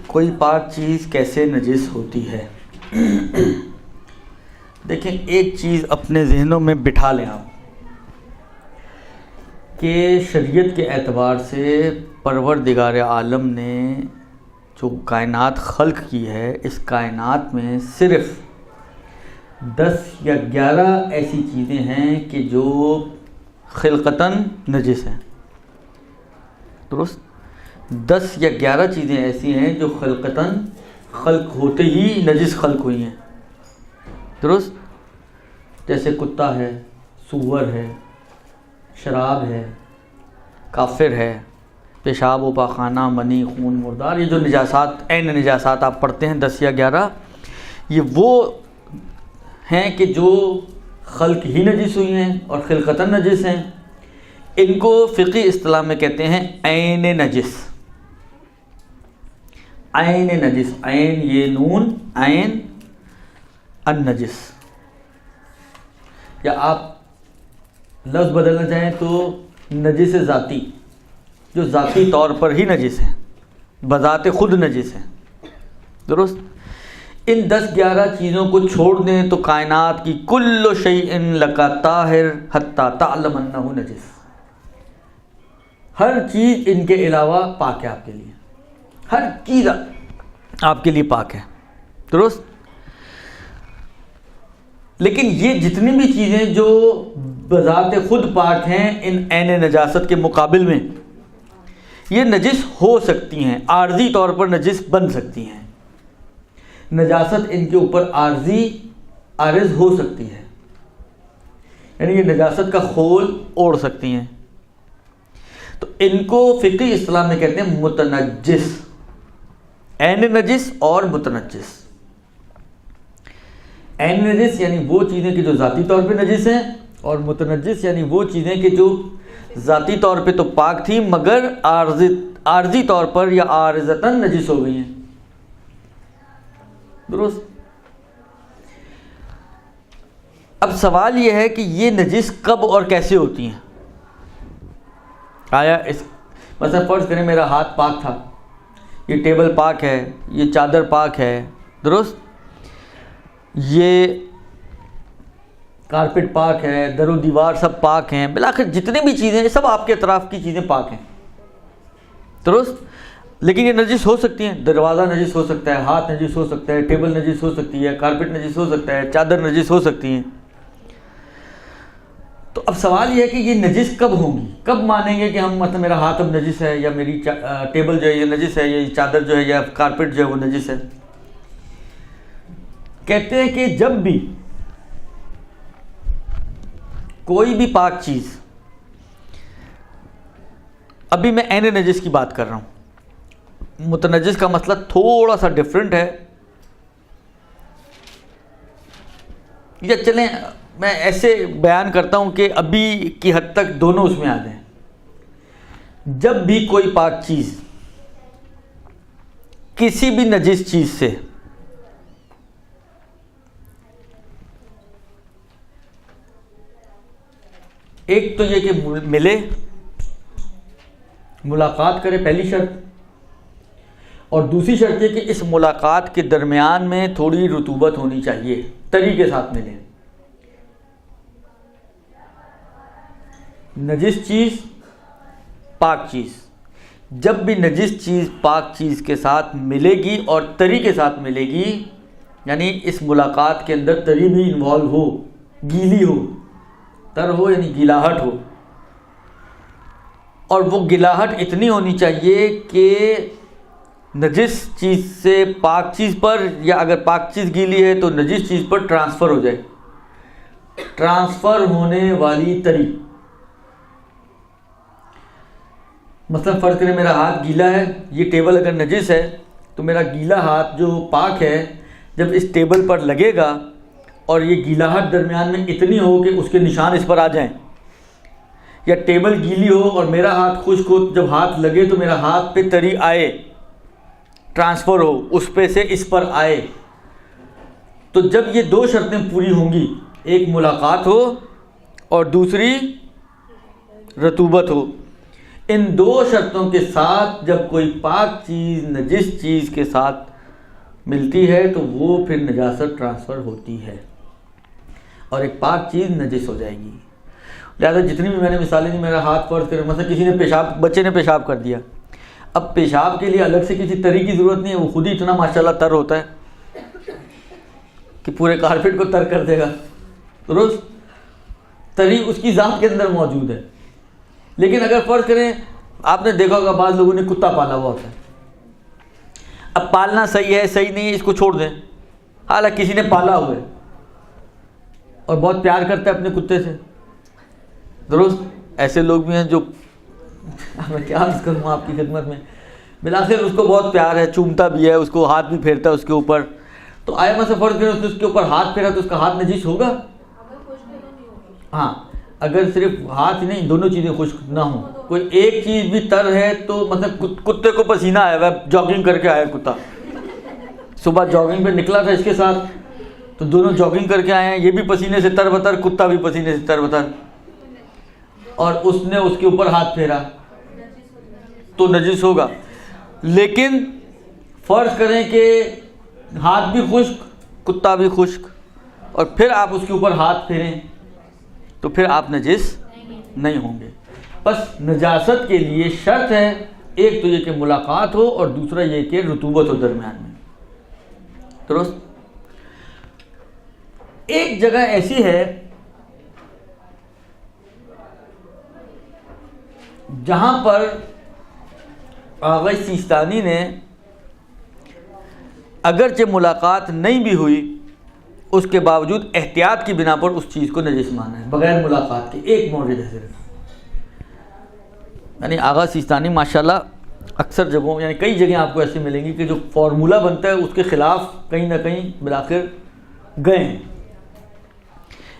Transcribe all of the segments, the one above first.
کوئی پاک چیز کیسے نجس ہوتی ہے؟ دیکھیں، ایک چیز اپنے ذہنوں میں بٹھا لیں آپ کہ شریعت کے اعتبار سے پروردگار عالم نے جو کائنات خلق کی ہے، اس کائنات میں صرف 10 یا 11 ایسی چیزیں ہیں کہ جو خلقتاً نجس ہیں. درست؟ 10 یا 11 چیزیں ایسی ہیں جو خلقتاً خلق ہوتے ہی نجس خلق ہوئی ہیں. درست؟ جیسے کتا ہے، سور ہے، شراب ہے، کافر ہے، پیشاب و پاخانہ، منی، خون، مردار، یہ جو نجاسات، عین نجاسات آپ پڑھتے ہیں 10 یا 11، یہ وہ ہیں کہ جو خلق ہی نجس ہوئی ہیں اور خلقتاً نجس ہیں. ان کو فقہی اصطلاح میں کہتے ہیں عین نجس. عین نجس، عین یہ نون، عین النجس. یا آپ لفظ بدلنا چاہیں تو نجس ذاتی، جو ذاتی طور پر ہی نجس ہیں، بذات خود نجس ہیں. درست؟ ان 10-11 چیزوں کو چھوڑ دیں تو کائنات کی کل شیء لک طاہر حتی تعلم انہ نجس. ہر چیز ان کے علاوہ پاک ہے آپ کے لیے، ہر چیز آپ کے لیے پاک ہے. درست؟ لیکن یہ جتنی بھی چیزیں جو بذات خود پاک ہیں، ان عین نجاست کے مقابل میں یہ نجس ہو سکتی ہیں، عارضی طور پر نجس بن سکتی ہیں. نجاست ان کے اوپر عارض ہو سکتی ہے، یعنی یہ نجاست کا خول اوڑھ سکتی ہیں. تو ان کو فقہی اصطلاح میں کہتے ہیں متنجس. عین نجس اور متنجس. عین نجس یعنی وہ چیزیں کہ جو ذاتی طور پہ نجس ہیں، اور متنجس یعنی وہ چیزیں کہ جو ذاتی طور پہ تو پاک تھیں مگر عارضی طور پر یا عارضتاً نجس ہو گئی ہیں. درست؟ اب سوال یہ ہے کہ یہ نجس کب اور کیسے ہوتی ہیں؟ آیا مثلا فرض کریں میرا ہاتھ پاک تھا، یہ ٹیبل پاک ہے، یہ چادر پاک ہے. درست؟ یہ کارپٹ پاک ہے، در و دیوار سب پاک ہیں، بالآخر جتنی بھی چیزیں ہیں سب آپ کے اطراف کی چیزیں پاک ہیں. درست؟ لیکن یہ نجس ہو سکتی ہیں. دروازہ نجس ہو سکتا ہے، ہاتھ نجس ہو سکتا ہے، ٹیبل نجس ہو سکتی ہے، کارپٹ نجس ہو سکتا ہے، چادر نجس ہو سکتی ہیں. تو اب سوال یہ ہے کہ یہ نجس کب ہوں گی؟ کب مانیں گے کہ ہم مطلب میرا ہاتھ اب نجس ہے، یا میری ٹیبل جو ہے یہ نجس ہے، یا یہ چادر جو ہے یا کارپٹ جو ہے وہ نجس ہے؟ کہتے ہیں کہ جب بھی کوئی بھی پاک چیز، ابھی میں عین نجس کی بات کر رہا ہوں، متنجس کا مسئلہ تھوڑا سا ڈیفرنٹ ہے. یا چلیں میں ایسے بیان کرتا ہوں کہ ابھی کی حد تک دونوں اس میں آ جائیں. جب بھی کوئی پاک چیز کسی بھی نجس چیز سے ایک تو یہ کہ ملے، ملاقات کرے، پہلی شرط، اور دوسری شرط یہ کہ اس ملاقات کے درمیان میں تھوڑی رطوبت ہونی چاہیے، تری کے ساتھ ملے. نجس چیز، پاک چیز، جب بھی نجس چیز پاک چیز کے ساتھ ملے گی اور تری کے ساتھ ملے گی، یعنی اس ملاقات کے اندر تری بھی انوالو ہو، گیلی ہو، تر ہو یعنی گیلاہٹ ہو، اور وہ گیلاہٹ اتنی ہونی چاہیے کہ نجس چیز سے پاک چیز پر، یا اگر پاک چیز گیلی ہے تو نجس چیز پر ٹرانسفر ہو جائے. ٹرانسفر ہونے والی تری، مثلا فرض کریں میرا ہاتھ گیلا ہے، یہ ٹیبل اگر نجس ہے تو میرا گیلا ہاتھ جو پاک ہے جب اس ٹیبل پر لگے گا اور یہ گیلاہٹ درمیان میں اتنی ہو کہ اس کے نشان اس پر آ جائیں، یا ٹیبل گیلی ہو اور میرا ہاتھ خشک ہو، جب ہاتھ لگے تو میرا ہاتھ پہ تری آئے، ٹرانسفر ہو، اس پہ سے اس پر آئے. تو جب یہ دو شرطیں پوری ہوں گی، ایک ملاقات ہو اور دوسری رطوبت ہو، ان دو شرطوں کے ساتھ جب کوئی پاک چیز نجس چیز کے ساتھ ملتی ہے تو وہ پھر نجاست ٹرانسفر ہوتی ہے اور ایک پاک چیز نجس ہو جائے گی. لہٰذا جتنی بھی میں نے مثالیں دی, میرا ہاتھ فرض کریں مثلا کسی نے بچے نے پیشاب کر دیا, اب پیشاب کے لیے الگ سے کسی تری کی ضرورت نہیں ہے, وہ خود ہی اتنا ماشاءاللہ تر ہوتا ہے کہ پورے کارپیٹ کو تر کر دے گا. درست, تری اس کی ذات کے اندر موجود ہے. لیکن اگر فرض کریں آپ نے دیکھا ہوگا بعض لوگوں نے کتا پالا ہوا ہوتا ہے, اب پالنا صحیح ہے صحیح نہیں ہے اس کو چھوڑ دیں, حالانکہ کسی نے پالا ہوا ہے اور بہت پیار کرتا ہے اپنے کتے سے. درست, ایسے لوگ بھی ہیں جو میں کیا عرض کروں آپ کی خدمت میں, بالآخر اس کو بہت پیار ہے, چومتا بھی ہے, اس کو ہاتھ بھی پھیرتا ہے اس کے اوپر. تو آیا میں سے فرض کریں اس کے اوپر ہاتھ پھیرا تو اس کا ہاتھ نجس ہوگا؟ ہاں, اگر صرف ہاتھ ہی نہیں دونوں چیزیں خشک نہ ہوں, کوئی ایک چیز بھی تر ہے تو مطلب کتے کو پسینہ آیا ہوا ہے, جاگنگ کر کے آیا کتا, صبح جاگنگ پہ نکلا تھا اس کے ساتھ, تو دونوں جاگنگ کر کے آئے ہیں, یہ بھی پسینے سے تر بتر, کتا بھی پسینے سے تر بتر, اور اس نے اس کے اوپر ہاتھ پھیرا تو نجس ہوگا. لیکن فرض کریں کہ ہاتھ بھی خشک کتا بھی خشک اور پھر آپ اس کے اوپر ہاتھ پھیریں تو پھر آپ نجس نہیں ہوں گے. بس نجاست کے لیے شرط ہے, ایک تو یہ کہ ملاقات ہو اور دوسرا یہ کہ رطوبت ہو درمیان میں. درست, ایک جگہ ایسی ہے جہاں پر آغا سیستانی نے اگرچہ ملاقات نہیں بھی ہوئی اس کے باوجود احتیاط کی بنا پر اس چیز کو نجس مانا ہے بغیر ملاقات کے. ایک مورد ہے صرف, یعنی آغا سیستانی ماشاءاللہ اکثر جگہوں یعنی کئی جگہیں آپ کو ایسی ملیں گی کہ جو فارمولہ بنتا ہے اس کے خلاف کہیں نہ کہیں بالآخر گئے ہیں.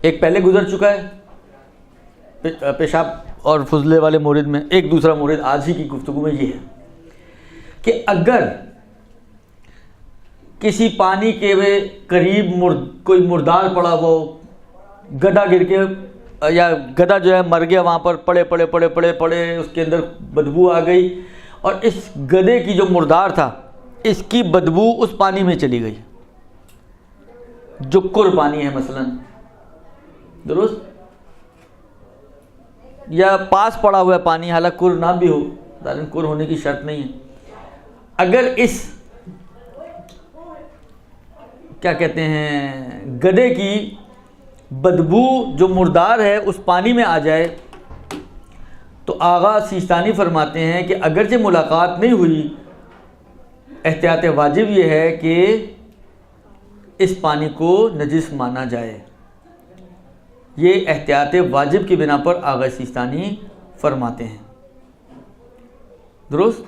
ایک پہلے گزر چکا ہے پیشاب اور فضلے والے مورد میں, ایک دوسرا مورد آج ہی کی گفتگو میں یہ ہے کہ اگر کسی پانی کے قریب کوئی مردار پڑا ہو, گدھا گر کے یا گدھا جو ہے مر گیا وہاں پر, پڑے اس کے اندر بدبو آ گئی اور اس گدھے کی جو مردار تھا اس کی بدبو اس پانی میں چلی گئی جو کر پانی ہے مثلا. درست, یا پاس پڑا ہوا ہے پانی حالانکہ کر نہ بھی ہو, کر ہونے کی شرط نہیں ہے. اگر اس کیا کہتے ہیں گدھے کی بدبو جو مردار ہے اس پانی میں آ جائے تو آغا سیستانی فرماتے ہیں کہ اگرچہ ملاقات نہیں ہوئی احتیاط واجب یہ ہے کہ اس پانی کو نجس مانا جائے. یہ احتیاط واجب کی بنا پر آغا سیستانی فرماتے ہیں. درست,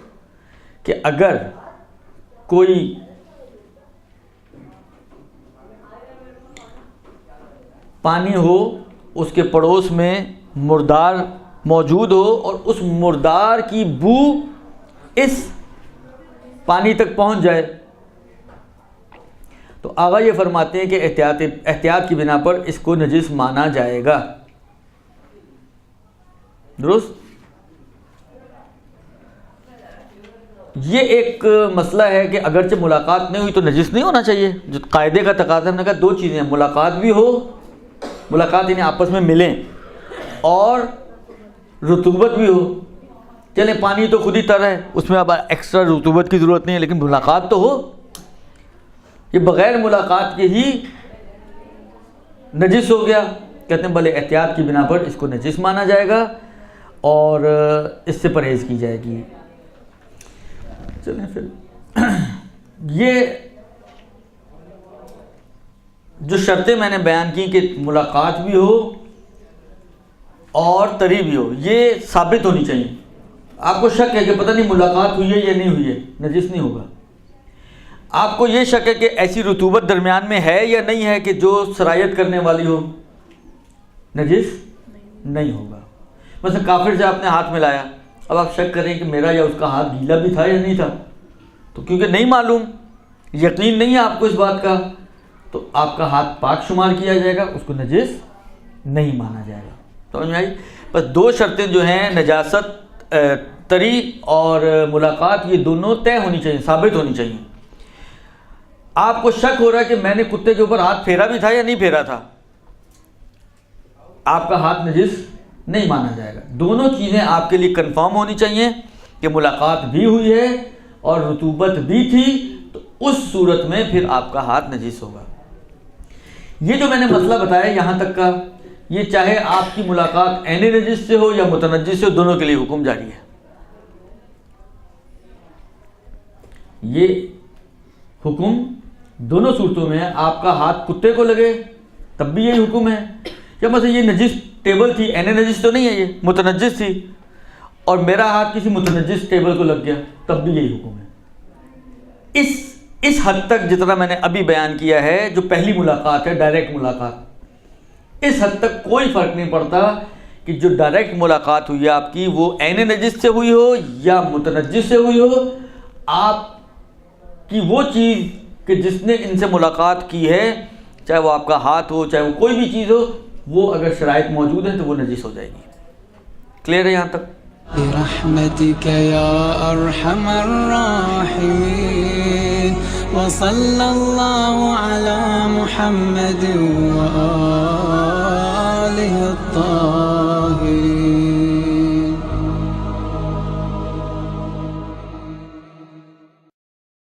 کہ اگر کوئی پانی ہو اس کے پڑوس میں مردار موجود ہو اور اس مردار کی بو اس پانی تک پہنچ جائے تو آغا یہ فرماتے ہیں کہ احتیاط کی بنا پر اس کو نجس مانا جائے گا. درست, یہ ایک مسئلہ ہے کہ اگرچہ ملاقات نہیں ہوئی تو نجس نہیں ہونا چاہیے. جو قاعدے کا تقاضا ہم نے کہا دو چیزیں ہیں, ملاقات بھی ہو, ملاقات انہیں آپس میں ملیں, اور رطوبت بھی ہو. چلیں پانی تو خود ہی تر ہے, اس میں اب ایکسٹرا رطوبت کی ضرورت نہیں ہے, لیکن ملاقات تو ہو. یہ بغیر ملاقات کے ہی نجس ہو گیا. کہتے ہیں بھلے احتیاط کی بنا پر اس کو نجس مانا جائے گا اور اس سے پرہیز کی جائے گی. چلیں پھر یہ جو شرطیں میں نے بیان کی کہ ملاقات بھی ہو اور تری بھی ہو, یہ ثابت ہونی چاہیے. آپ کو شک ہے کہ پتہ نہیں ملاقات ہوئی ہے یا نہیں ہوئی ہے, نجس نہیں ہوگا. آپ کو یہ شک ہے کہ ایسی رطوبت درمیان میں ہے یا نہیں ہے کہ جو سرایت کرنے والی ہو, نجس نہیں ہوگا. مثلا کافر سے آپ نے ہاتھ ملایا, اب آپ شک کریں کہ میرا یا اس کا ہاتھ گیلا بھی تھا یا نہیں تھا, تو کیونکہ نہیں معلوم, یقین نہیں ہے آپ کو اس بات کا, تو آپ کا ہاتھ پاک شمار کیا جائے گا, اس کو نجس نہیں مانا جائے گا. سمجھ میں آئی؟ بس دو شرطیں جو ہیں نجاست تری اور ملاقات یہ دونوں طے ہونی چاہیے، ثابت ہونی چاہیے۔ آپ کو شک ہو رہا ہے کہ میں نے کتے کے اوپر ہاتھ پھیرا بھی تھا یا نہیں پھیرا تھا، آپ کا ہاتھ نجس نہیں مانا جائے گا۔ دونوں چیزیں آپ کے لیے کنفرم ہونی چاہیے کہ ملاقات بھی ہوئی ہے اور رطوبت بھی تھی، تو اس صورت میں پھر آپ کا ہاتھ نجس ہوگا۔ یہ جو میں نے مسئلہ بتایا یہاں تک کا، یہ چاہے آپ کی ملاقات عین نجس سے ہو یا متنجس سے ہو، دونوں کے لیے حکم جاری ہے۔ یہ حکم دونوں صورتوں میں ہے، آپ کا ہاتھ کتے کو لگے تب بھی یہی حکم ہے، یا مثلا یہ نجس ٹیبل تھی، عین نجس تو نہیں ہے، یہ متنجس تھی، اور میرا ہاتھ کسی متنجس ٹیبل کو لگ گیا تب بھی یہی حکم ہے۔ اس حد تک جتنا میں نے ابھی بیان کیا ہے، جو پہلی ملاقات ہے ڈائریکٹ ملاقات، اس حد تک کوئی فرق نہیں پڑتا کہ جو ڈائریکٹ ملاقات ہوئی ہے آپ کی وہ عین نجس سے ہوئی ہو یا متنجس سے ہوئی ہو، آپ کی وہ چیز کہ جس نے ان سے ملاقات کی ہے، چاہے وہ آپ کا ہاتھ ہو چاہے وہ کوئی بھی چیز ہو، وہ اگر شرائط موجود ہیں تو وہ نجس ہو جائے گی۔ کلیئر ہے یہاں تک؟ برحمتك يا أرحم الراحمين وصلى الله على محمد وآله الطاهرين۔